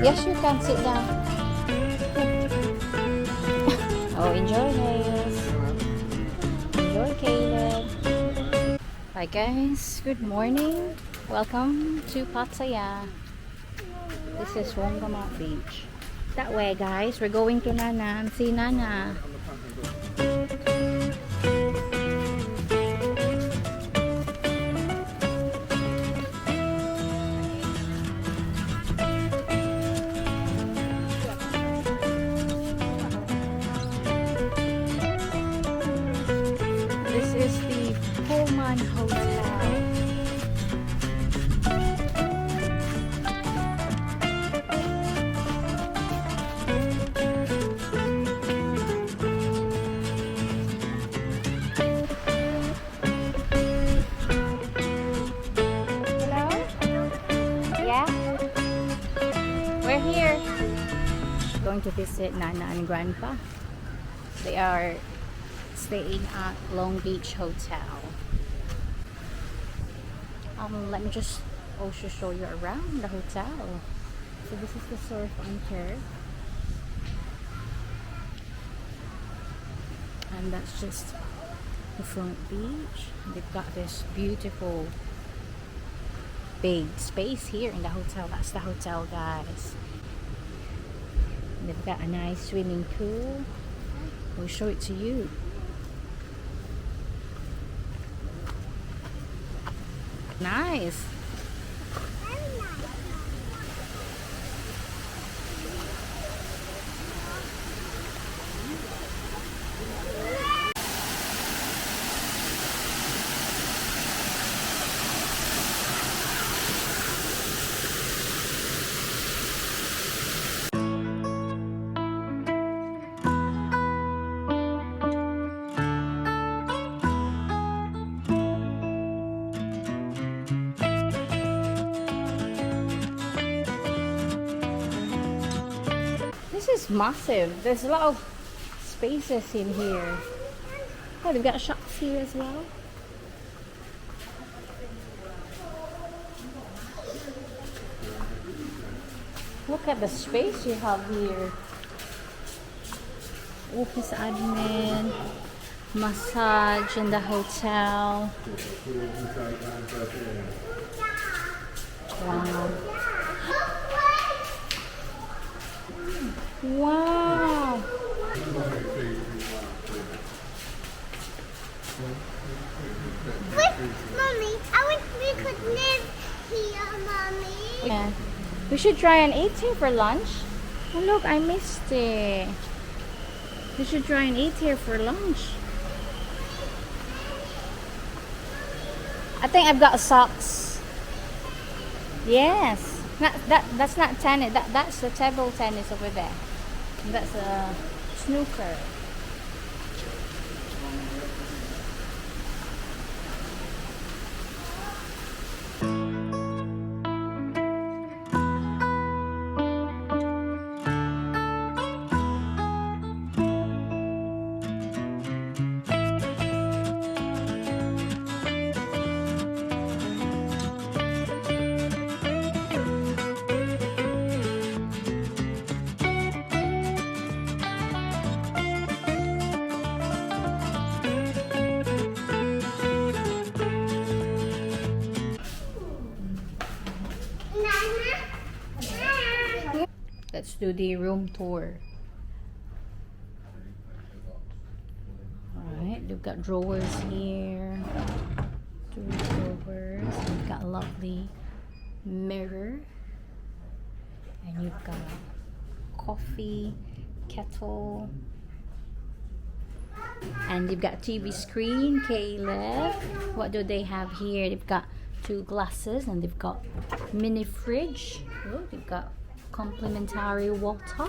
Yes, you can sit down. Oh, enjoy, guys. Enjoy, Caleb. Hi, guys. Good morning. Welcome to Pattaya. This is Wongamat Beach. That way, guys. We're going to Nana and see Nana. This is the Pullman Hotel. Hello? Yeah? We're here. Going to visit Nana and Grandpa. They are staying at Long Beach Hotel. Let me just also show you around the hotel. So this is the surf anchor, and that's just the front beach. They've got this beautiful big space here in the hotel. That's the hotel, guys. And they've got a nice swimming pool. We'll show it to you. Nice. This is massive. There's a lot of spaces in here. Oh, they've got shops here as well. Look at the space you have here. Office admin, massage in the hotel. Wow. Wow. Wait, Mommy, I wish we could live here, Mommy. Yeah. We should try and eat here for lunch. Oh look, I missed it. We should try and eat here for lunch. I think I've got socks. Yes. That's not tennis. That's the table tennis over there. And that's a snooker. Let's do the room tour. Alright, they've got drawers here. Two drawers. You've got a lovely mirror. And you've got coffee, kettle. And you've got TV screen, Caleb. What do they have here? They've got two glasses and they've got mini fridge. Oh, they've got complimentary water.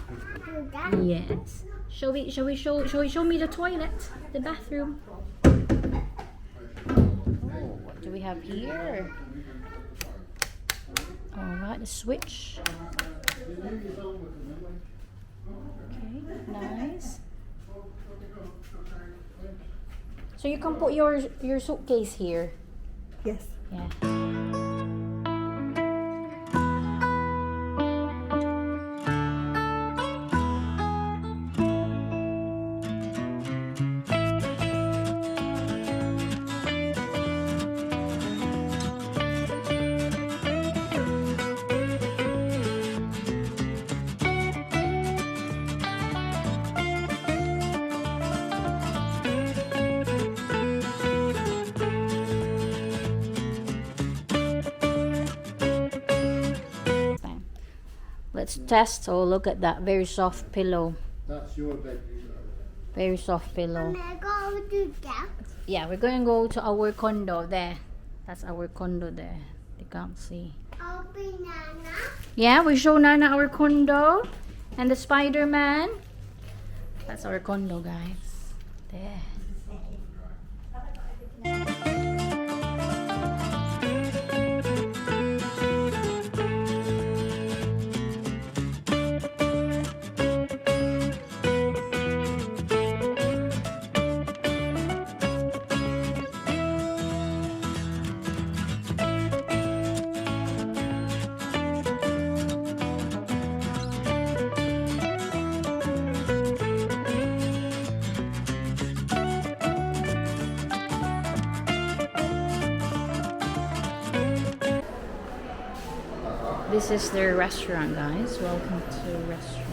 Yes. Shall we show me the toilet, the bathroom? Oh, what do we have here? Alright, the switch. Okay, nice. So you can put your suitcase here. Yes. Yeah. Let's test. Oh, look at that. Very soft pillow. That's your bedroom. Very soft pillow. Mommy, I go do that. Yeah, we're going to go to our condo there. That's our condo there. You can't see. Oh, banana. Yeah, we show Nana our condo. And the Spider-Man. That's our condo, guys. There. This is their restaurant, guys. Welcome to restaurant.